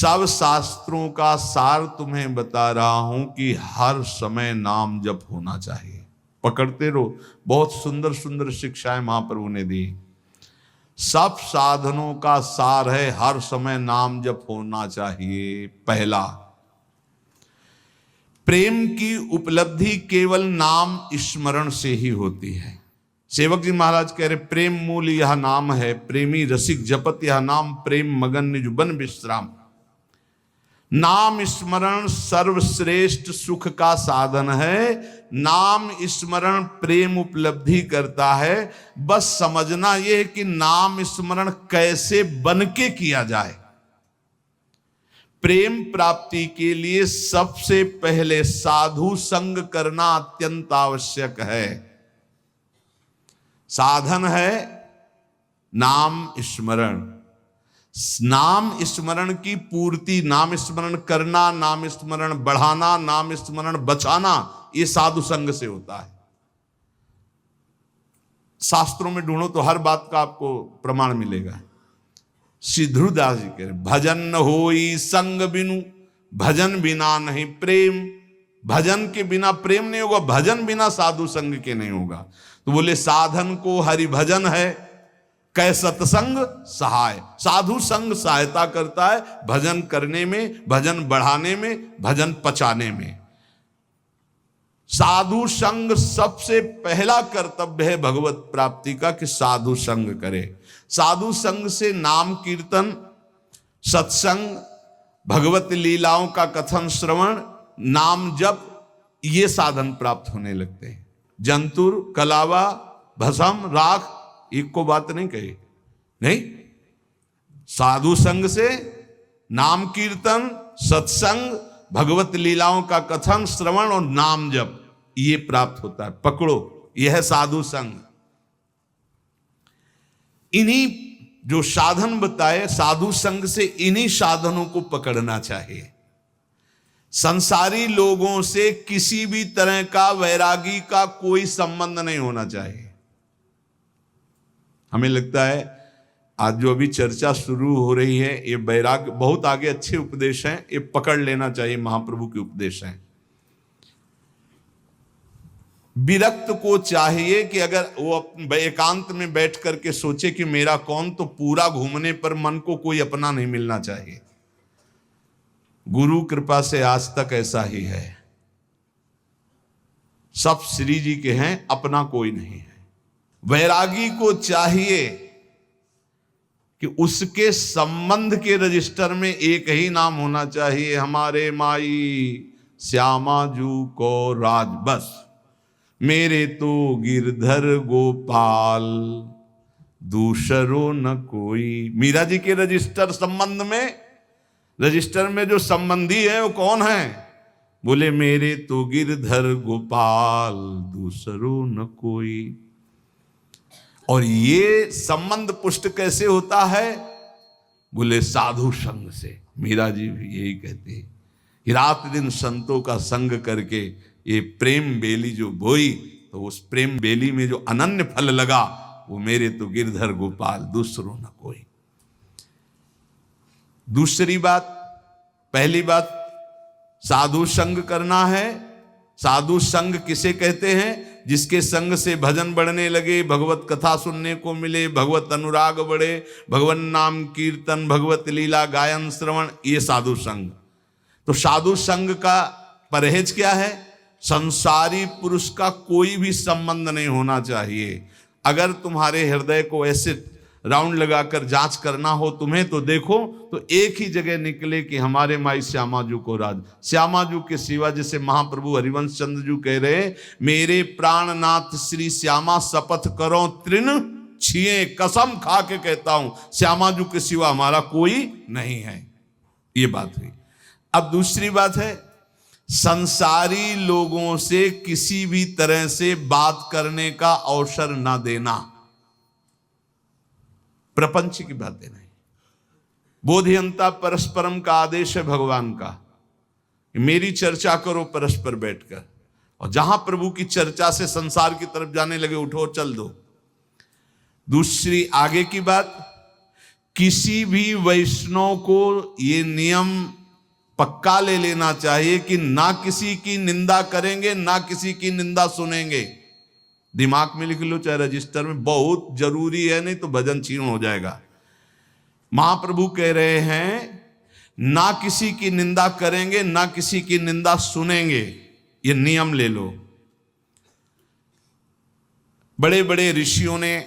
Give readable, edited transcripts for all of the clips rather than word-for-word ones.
सब शास्त्रों का सार तुम्हें बता रहा हूं कि हर समय नाम जप होना चाहिए। पकड़ते रहो, बहुत सुंदर सुंदर शिक्षाएं महाप्रभु ने दी। सब साधनों का सार है हर समय नाम जप होना चाहिए। पहला, प्रेम की उपलब्धि केवल नाम स्मरण से ही होती है। सेवक जी महाराज कह रहे, प्रेम मूल यह नाम है, प्रेमी रसिक जपत यह नाम, प्रेम मगन निज बन विश्राम। नाम स्मरण सर्वश्रेष्ठ सुख का साधन है। नाम स्मरण प्रेम उपलब्धि करता है। बस समझना यह है कि नाम स्मरण कैसे बन के किया जाए। प्रेम प्राप्ति के लिए सबसे पहले साधु संग करना अत्यंत आवश्यक है। साधन है नाम स्मरण। नाम स्मरण की पूर्ति, नाम स्मरण करना, नाम स्मरण बढ़ाना, नाम स्मरण बचाना, ये साधु संग से होता है। शास्त्रों में ढूंढो तो हर बात का आपको प्रमाण मिलेगा। श्री ध्रुवदास जी कह रहे, भजन न होई संग बिनु, भजन बिना नहीं प्रेम। भजन के बिना प्रेम नहीं होगा, भजन बिना साधु संग के नहीं होगा। तो बोले साधन को हरि भजन है, कै सत्संग सहाय। साधु संग सहायता करता है भजन करने में, भजन बढ़ाने में, भजन पचाने में। साधु संग सबसे पहला कर्तव्य है भगवत प्राप्ति का, कि साधु संग करे। साधु संग से नाम कीर्तन, सत्संग, भगवत लीलाओं का कथन श्रवण, नाम जप, ये साधन प्राप्त होने लगते हैं। जंतुर, कलावा, भस्म, राख, एक को बात नहीं कही, नहीं। साधु संग से नाम कीर्तन, सत्संग, भगवत लीलाओं का कथन श्रवण और नाम जप, ये प्राप्त होता है। पकड़ो, यह है साधु संग। इन्हीं जो साधन बताए, साधु संग से इन्हीं साधनों को पकड़ना चाहिए। संसारी लोगों से किसी भी तरह का, वैरागी का कोई संबंध नहीं होना चाहिए। हमें लगता है आज जो अभी चर्चा शुरू हो रही है, ये वैराग्य, बहुत आगे अच्छे उपदेश हैं, ये पकड़ लेना चाहिए, महाप्रभु के उपदेश हैं। विरक्त को चाहिए कि अगर वो एकांत में बैठ करके सोचे कि मेरा कौन, तो पूरा घूमने पर मन को कोई अपना नहीं मिलना चाहिए। गुरु कृपा से आज तक ऐसा ही है, सब श्री जी के हैं, अपना कोई नहीं है। वैरागी को चाहिए कि उसके संबंध के रजिस्टर में एक ही नाम होना चाहिए, हमारे माई श्यामा जू को राज, बस। मेरे तो गिरधर गोपाल, दूसरो न कोई। मीरा जी के रजिस्टर संबंध में, रजिस्टर में जो संबंधी है वो कौन है? बोले मेरे तो गिरधर गोपाल, दूसरो न कोई। और ये संबंध पुष्ट कैसे होता है? बोले साधु संग से। मीरा जी भी यही कहते हैं कि रात दिन संतों का संग करके ये प्रेम बेली जो बोई, तो उस प्रेम बेली में जो अनन्य फल लगा, वो मेरे तो गिरधर गोपाल, दूसरो न कोई। दूसरी बात, पहली बात साधु संग करना है। साधु संग किसे कहते हैं? जिसके संग से भजन बढ़ने लगे, भगवत कथा सुनने को मिले, भगवत अनुराग बढ़े, भगवान नाम कीर्तन, भगवत लीला गायन श्रवण, ये साधु संग। तो साधु संग का परहेज क्या है? संसारी पुरुष का कोई भी संबंध नहीं होना चाहिए। अगर तुम्हारे हृदय को ऐसे राउंड लगाकर जांच करना हो तुम्हें, तो देखो तो एक ही जगह निकले कि हमारे माई श्यामाजू को राज। श्यामाजू के सिवा, जैसे महाप्रभु हरिवंश चंद्र जू कह रहे, मेरे प्राणनाथ श्री श्यामा शपथ करो तृण छिए, कसम खा के कहता हूं श्यामाजू के सिवा हमारा कोई नहीं है। ये बात हुई। अब दूसरी बात है, संसारी लोगों से किसी भी तरह से बात करने का अवसर ना देना। प्रपंच की बातें नहीं। बोधियंता परस्परम का आदेश है भगवान का, मेरी चर्चा करो परस्पर बैठकर, और जहां प्रभु की चर्चा से संसार की तरफ जाने लगे, उठो चल दो। दूसरी आगे की बात, किसी भी वैष्णव को ये नियम पक्का ले लेना चाहिए कि ना किसी की निंदा करेंगे, ना किसी की निंदा सुनेंगे। दिमाग में लिख लो चाहे रजिस्टर में, बहुत जरूरी है, नहीं तो भजन छीण हो जाएगा। महाप्रभु कह रहे हैं ना किसी की निंदा करेंगे, ना किसी की निंदा सुनेंगे, ये नियम ले लो। बड़े बड़े ऋषियों ने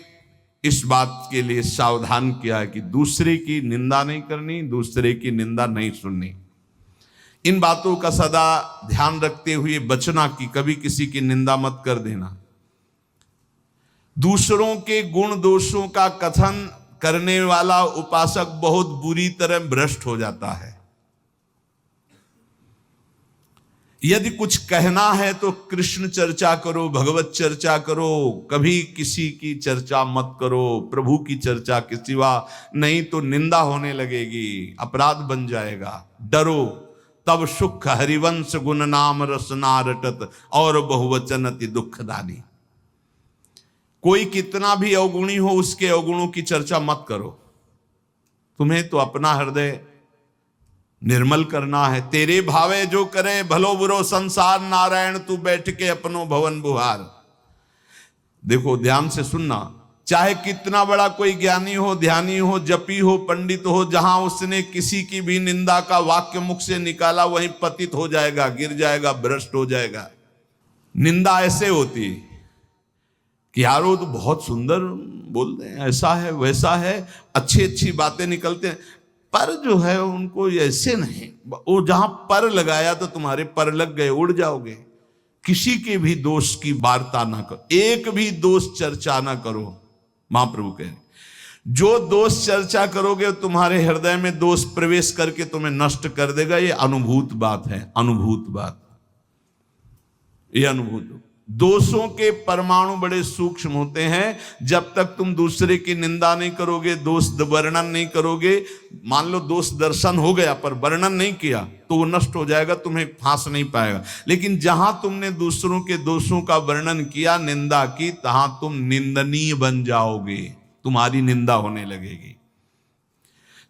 इस बात के लिए सावधान किया है कि दूसरे की निंदा नहीं करनी, दूसरे की निंदा नहीं सुननी। इन बातों का सदा ध्यान रखते हुए बचना कि कभी किसी की निंदा मत कर देना। दूसरों के गुण दोषों का कथन करने वाला उपासक बहुत बुरी तरह भ्रष्ट हो जाता है। यदि कुछ कहना है तो कृष्ण चर्चा करो, भगवत चर्चा करो, कभी किसी की चर्चा मत करो, प्रभु की चर्चा के सिवा, नहीं तो निंदा होने लगेगी, अपराध बन जाएगा। डरो तब सुख हरिवंश गुण नाम रसना रटत और बहुवचन अति दुखदानी। कोई कितना भी अवगुणी हो उसके अवगुणों की चर्चा मत करो। तुम्हें तो अपना हृदय निर्मल करना है। तेरे भावे जो करे भलो बुरो संसार, नारायण तू बैठ के अपनो भवन बुहार। देखो ध्यान से सुनना, चाहे कितना बड़ा कोई ज्ञानी हो, ध्यानी हो, जपी हो, पंडित हो, जहां उसने किसी की भी निंदा का वाक्य मुख से निकाला वहीं पतित हो जाएगा, गिर जाएगा, भ्रष्ट हो जाएगा। निंदा ऐसे होती कि यार वो तो बहुत सुंदर बोल रहे हैं, ऐसा है वैसा है, अच्छी अच्छी बातें निकलते हैं, पर जो है उनको ऐसे नहीं। वो जहां पर लगाया तो तुम्हारे पर लग गए, उड़ जाओगे। किसी के भी दोष की वार्ता ना करो, एक भी दोष चर्चा ना करो। महाप्रभु कह रहे जो दोष चर्चा करोगे तुम्हारे हृदय में दोष प्रवेश करके तुम्हें नष्ट कर देगा। ये अनुभूत बात है, अनुभूत बात, ये अनुभूत। दोषों के परमाणु बड़े सूक्ष्म होते हैं। जब तक तुम दूसरे की निंदा नहीं करोगे, दोष वर्णन नहीं करोगे, मान लो दोष दर्शन हो गया पर वर्णन नहीं किया तो वो नष्ट हो जाएगा, तुम्हें फांस नहीं पाएगा। लेकिन जहां तुमने दूसरों के दोषों का वर्णन किया, निंदा की, तहां तुम निंदनीय बन जाओगे, तुम्हारी निंदा होने लगेगी।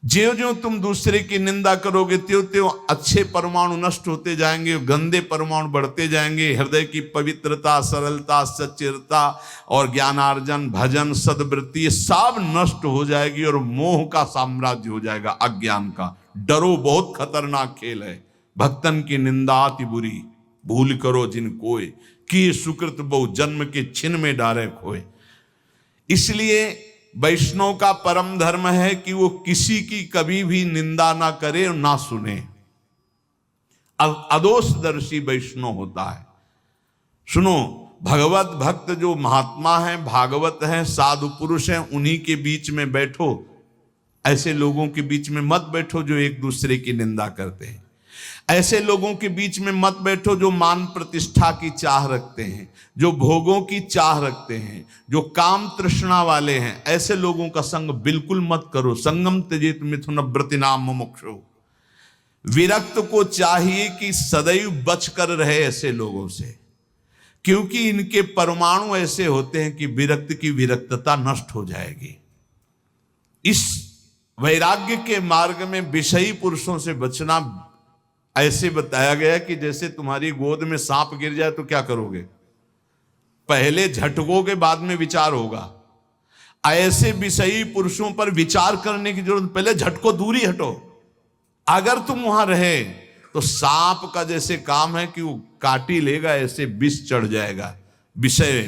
ज्यों ज्यों तुम दूसरे की निंदा करोगे त्यों त्यों अच्छे परमाणु नष्ट होते जाएंगे, गंदे परमाणु बढ़ते जाएंगे। हृदय की पवित्रता, सरलता, सच्चिरता और ज्ञानार्जन, भजन, सद्वृत्ति, ये सब नष्ट हो जाएगी और मोह का साम्राज्य हो जाएगा, अज्ञान का। डरो, बहुत खतरनाक खेल है। भक्तन की निंदा अति बुरी, भूल करो जिन कोय, कि सुकृत बहु जन्म के छिन में डारे खोए। इसलिए वैष्णव का परम धर्म है कि वो किसी की कभी भी निंदा ना करे और ना सुने। अदोषदर्शी वैष्णव होता है। सुनो, भगवत भक्त जो महात्मा है, भागवत है, साधु पुरुष हैं, उन्हीं के बीच में बैठो। ऐसे लोगों के बीच में मत बैठो जो एक दूसरे की निंदा करते हैं। ऐसे लोगों के बीच में मत बैठो जो मान प्रतिष्ठा की चाह रखते हैं, जो भोगों की चाह रखते हैं, जो काम तृष्णा वाले हैं। ऐसे लोगों का संग बिल्कुल मत करो। संगम त्यजेत मिथुन व्रतिनाम मुमुक्षु। विरक्त को चाहिए कि सदैव बच कर रहे ऐसे लोगों से, क्योंकि इनके परमाणु ऐसे होते हैं कि विरक्त की विरक्तता नष्ट हो जाएगी। इस वैराग्य के मार्ग में विषयी पुरुषों से बचना ऐसे बताया गया कि जैसे तुम्हारी गोद में सांप गिर जाए तो क्या करोगे? पहले झटकोगे, बाद में विचार होगा। ऐसे विषयी पुरुषों पर विचार करने की जरूरत, पहले झटको, दूरी हटो। अगर तुम वहां रहे तो सांप का जैसे काम है कि वो काटी लेगा, ऐसे विष चढ़ जाएगा, विषय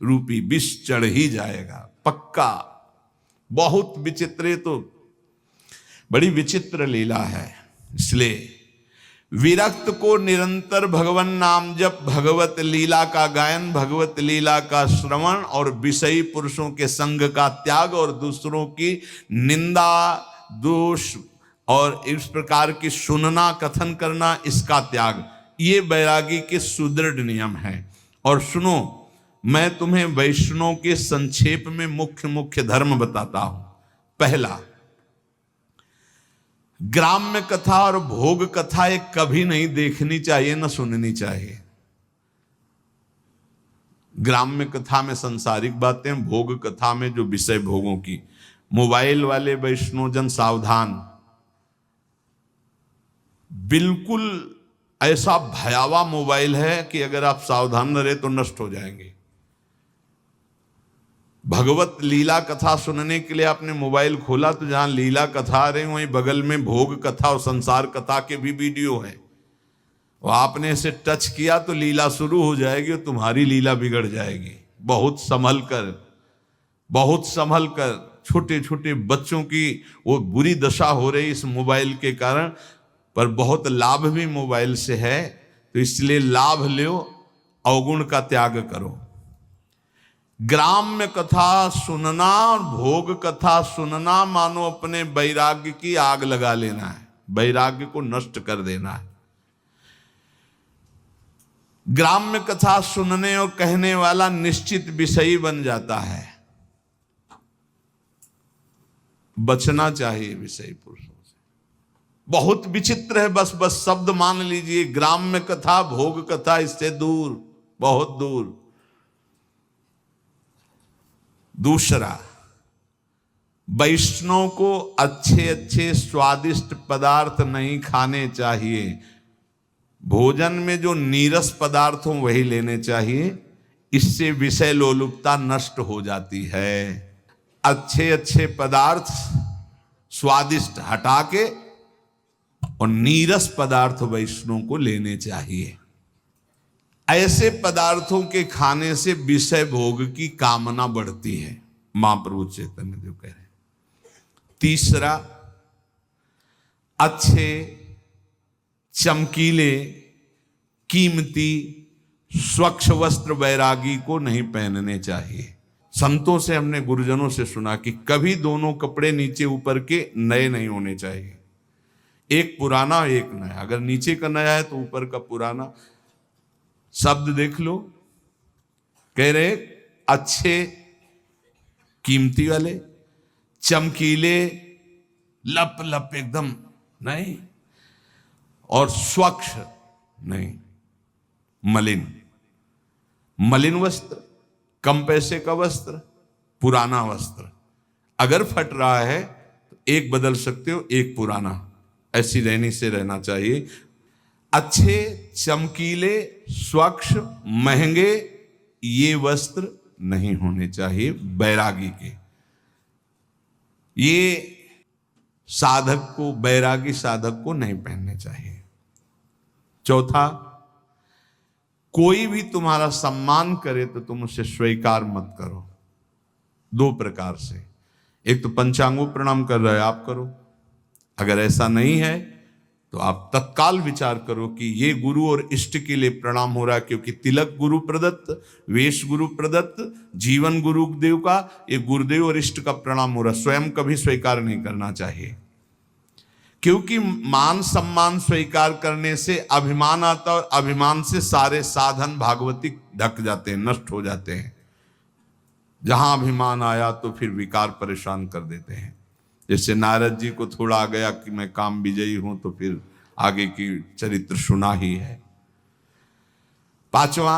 रूपी विष चढ़ ही जाएगा पक्का। बहुत विचित्र, तो बड़ी विचित्र लीला है। इसलिए विरक्त को निरंतर भगवान नाम जप, भगवत लीला का गायन, भगवत लीला का श्रवण और विषयी पुरुषों के संग का त्याग और दूसरों की निंदा, दोष और इस प्रकार की सुनना, कथन करना, इसका त्याग, ये बैरागी के सुदृढ़ नियम है। और सुनो, मैं तुम्हें वैष्णव के संक्षेप में मुख्य मुख्य धर्म बताता हूं। पहला, ग्राम्य कथा और भोग कथा एक कभी नहीं देखनी चाहिए, न सुननी चाहिए। ग्राम्य कथा में सांसारिक बातें, भोग कथा में जो विषय भोगों की, मोबाइल वाले वैष्णोजन सावधान, बिल्कुल ऐसा भयावह मोबाइल है कि अगर आप सावधान न रहे तो नष्ट हो जाएंगे। भगवत लीला कथा सुनने के लिए आपने मोबाइल खोला तो जहां लीला कथा आ रही वहीं बगल में भोग कथा और संसार कथा के भी वीडियो हैं, और आपने इसे टच किया तो लीला शुरू हो जाएगी और तुम्हारी लीला बिगड़ जाएगी। बहुत संभल कर छोटे छोटे बच्चों की वो बुरी दशा हो रही इस मोबाइल के कारण, पर बहुत लाभ भी मोबाइल से है, तो इसलिए लाभ लो, अवगुण का त्याग करो। ग्राम्य कथा सुनना और भोग कथा सुनना मानो अपने वैराग्य की आग लगा लेना है, वैराग्य को नष्ट कर देना है। ग्राम्य कथा सुनने और कहने वाला निश्चित विषयी बन जाता है, बचना चाहिए विषयी पुरुषों से। बहुत विचित्र है, बस शब्द मान लीजिए, ग्राम्य कथा भोग कथा इससे दूर, बहुत दूर। दूसरा, वैष्णव को अच्छे अच्छे स्वादिष्ट पदार्थ नहीं खाने चाहिए, भोजन में जो नीरस पदार्थ हो वही लेने चाहिए, इससे विषय लोलुपता नष्ट हो जाती है। अच्छे अच्छे पदार्थ स्वादिष्ट हटा के और नीरस पदार्थ वैष्णव को लेने चाहिए। ऐसे पदार्थों के खाने से विषय भोग की कामना बढ़ती है, महाप्रभु चैतन्य देव कह रहे हैं। तीसरा, अच्छे चमकीले कीमती स्वच्छ वस्त्र वैरागी को नहीं पहनने चाहिए। संतों से, हमने गुरुजनों से सुना कि कभी दोनों कपड़े नीचे ऊपर के नए नहीं होने चाहिए, एक पुराना एक नया। अगर नीचे का नया है तो ऊपर का पुराना। शब्द देख लो, कह रहे अच्छे कीमती वाले, चमकीले, लप लप एकदम नहीं, और स्वच्छ नहीं, मलिन वस्त्र, कम पैसे का वस्त्र, पुराना वस्त्र। अगर फट रहा है तो एक बदल सकते हो, एक पुराना, ऐसी रहनी से रहना चाहिए। अच्छे चमकीले स्वच्छ महंगे ये वस्त्र नहीं होने चाहिए बैरागी के। ये साधक को, बैरागी साधक को नहीं पहनने चाहिए। चौथा, कोई भी तुम्हारा सम्मान करे तो तुम उसे स्वीकार मत करो। दो प्रकार से, एक तो पंचांगों प्रणाम कर रहे हो आप करो, अगर ऐसा नहीं है तो आप तत्काल विचार करो कि ये गुरु और इष्ट के लिए प्रणाम हो रहा है, क्योंकि तिलक गुरु प्रदत्त, वेश गुरु प्रदत्त, जीवन गुरुदेव का, ये गुरुदेव और इष्ट का प्रणाम हो रहा है। स्वयं कभी स्वीकार नहीं करना चाहिए, क्योंकि मान सम्मान स्वीकार करने से अभिमान आता है, और अभिमान से सारे साधन भागवतिक ढक जाते हैं, नष्ट हो जाते हैं। जहां अभिमान आया तो फिर विकार परेशान कर देते हैं। जैसे नारद जी को थोड़ा आ गया कि मैं काम विजयी हूं, तो फिर आगे की चरित्र सुना ही है। पांचवा,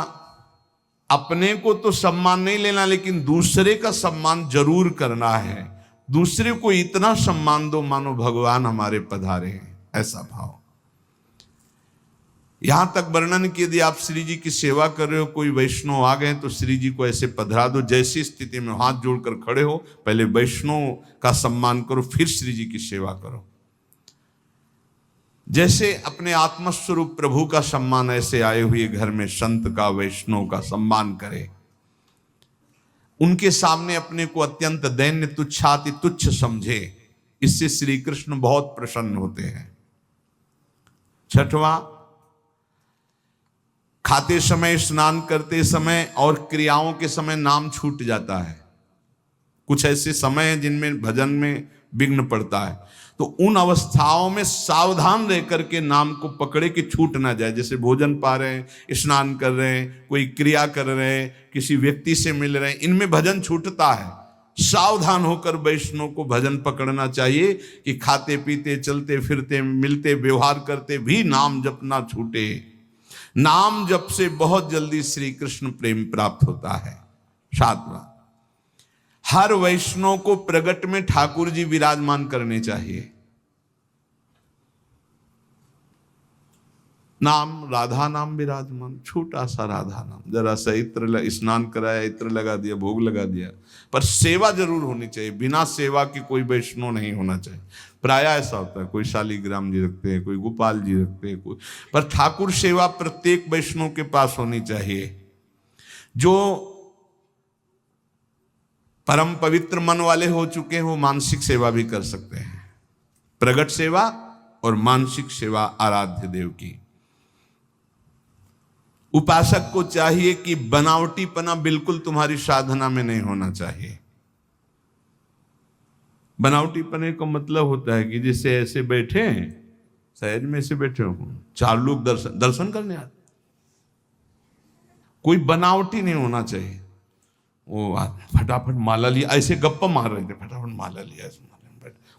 अपने को तो सम्मान नहीं लेना, लेकिन दूसरे का सम्मान जरूर करना है। दूसरे को इतना सम्मान दो मानो भगवान हमारे पधारे हैं, ऐसा भाव। यहां तक वर्णन कि यदि आप श्री जी की सेवा कर रहे हो, कोई वैष्णव आ गए तो श्री जी को ऐसे पधरा दो, जैसी स्थिति में हाथ जोड़कर खड़े हो, पहले वैष्णव का सम्मान करो, फिर श्री जी की सेवा करो। जैसे अपने आत्मस्वरूप प्रभु का सम्मान, ऐसे आए हुए घर में संत का, वैष्णव का सम्मान करे। उनके सामने अपने को अत्यंत दैन्य, तुच्छाति तुच्छ समझे, इससे श्री कृष्ण बहुत प्रसन्न होते हैं। छठवां, खाते समय, स्नान करते समय और क्रियाओं के समय नाम छूट जाता है। कुछ ऐसे समय हैं जिनमें भजन में विघ्न पड़ता है, तो उन अवस्थाओं में सावधान रह करके नाम को पकड़े कि छूट ना जाए। जैसे भोजन पा रहे हैं, स्नान कर रहे हैं, कोई क्रिया कर रहे हैं, किसी व्यक्ति से मिल रहे हैं, इनमें भजन छूटता है। सावधान होकर वैष्णव को भजन पकड़ना चाहिए कि खाते पीते, चलते फिरते, मिलते, व्यवहार करते भी नाम जप ना छूटे। नाम जप से बहुत जल्दी श्री कृष्ण प्रेम प्राप्त होता है। सातवां, हर वैष्णव को प्रगट में ठाकुर जी विराजमान करने चाहिए। नाम राधा नाम विराजमान, छोटा सा राधा नाम, जरा सा इत्र, स्नान कराया, इत्र लगा दिया, भोग लगा दिया, पर सेवा जरूर होनी चाहिए। बिना सेवा की कोई वैष्णव नहीं होना चाहिए। प्राय ऐसा होता है, कोई शालीग्राम जी रखते हैं, कोई गोपाल जी रखते हैं, कोई, पर ठाकुर सेवा प्रत्येक वैष्णव के पास होनी चाहिए। जो परम पवित्र मन वाले हो चुके हैं वो मानसिक सेवा भी कर सकते हैं, प्रगट सेवा और मानसिक सेवा आराध्य देव की। उपासक को चाहिए कि बनावटीपना बिल्कुल तुम्हारी साधना में नहीं होना चाहिए। बनावटीपने का मतलब होता है कि जैसे ऐसे बैठे हैं, सहज में ऐसे बैठे हो, 4 लोग दर्शन करने आते, कोई बनावटी नहीं होना चाहिए। वो फटाफट माला लिया, ऐसे गप्पा मार रहे थे, फटाफट माला लिया,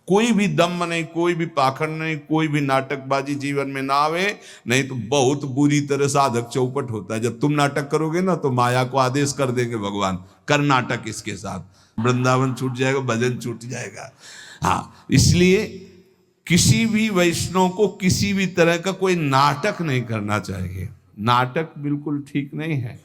कोई भी दम नहीं, कोई भी पाखंड नहीं, कोई भी नाटकबाजी जीवन में ना आवे, नहीं तो बहुत बुरी तरह साधक चौपट होता है। जब तुम नाटक करोगे ना तो माया को आदेश कर देंगे भगवान, कर नाटक इसके साथ, वृंदावन छूट जाएगा, भजन छूट जाएगा। हाँ, इसलिए किसी भी वैष्णव को किसी भी तरह का कोई नाटक नहीं करना चाहिए। नाटक बिल्कुल ठीक नहीं है।